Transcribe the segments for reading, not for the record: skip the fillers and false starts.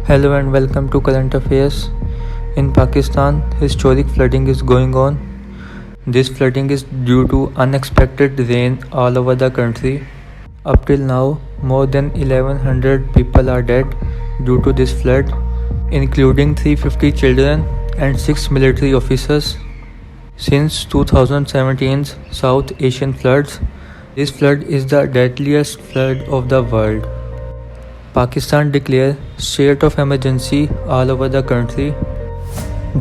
Hello and welcome to Current Affairs. In Pakistan, historic flooding is going on. This flooding is due to unexpected rain all over the country. Up till now, more than 1100 people are dead due to this flood, including 350 children and 6 military officers. Since 2017's South Asian floods, this flood is the deadliest flood of the world. Pakistan declared state of emergency all over the country.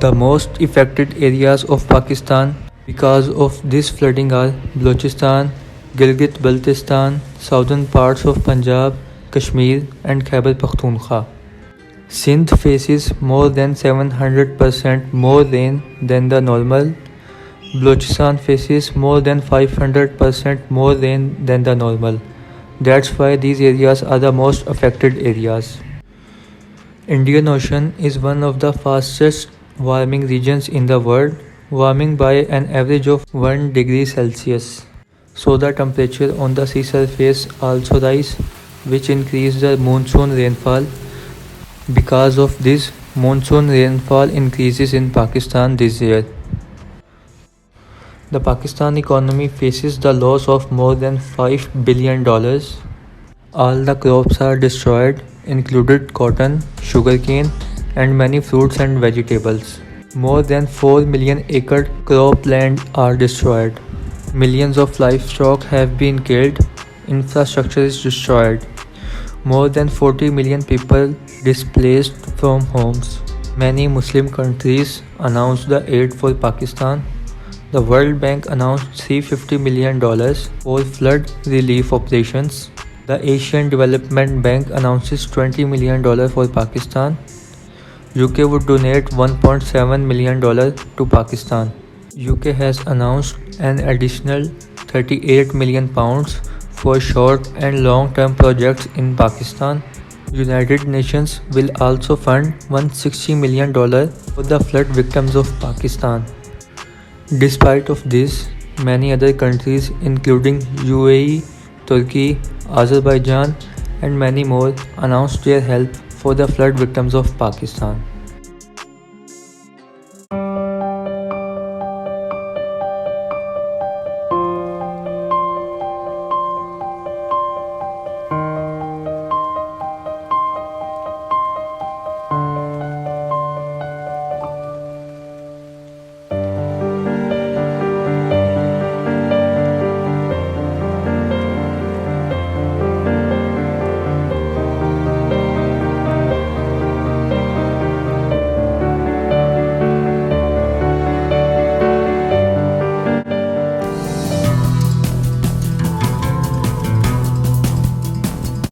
The most affected areas of Pakistan because of this flooding are Balochistan, Gilgit-Baltistan, southern parts of Punjab, Kashmir and Khyber Pakhtunkhwa. Sindh faces more than 700% more rain than the normal. Balochistan faces more than 500% more rain than the normal. That's why these areas are the most affected areas. Indian Ocean is one of the fastest warming regions in the world, warming by an average of 1 degree Celsius. So the temperature on the sea surface also rise, which increase the monsoon rainfall. Because of this, monsoon rainfall increases in Pakistan this year. The Pakistan economy faces the loss of more than $5 billion. All the crops are destroyed, included cotton, sugarcane, and many fruits and vegetables. More than 4 million acre cropland are destroyed. Millions of livestock have been killed. Infrastructure is destroyed. More than 40 million people displaced from homes. Many Muslim countries announced the aid for Pakistan. The World Bank announced $350 million for flood relief operations. The Asian Development Bank announces $20 million for Pakistan. UK would donate $1.7 million to Pakistan. UK has announced an additional £38 million for short and long-term projects in Pakistan. United Nations will also fund $160 million for the flood victims of Pakistan. Despite of this, many other countries including UAE, Turkey, Azerbaijan and many more announced their help for the flood victims of Pakistan.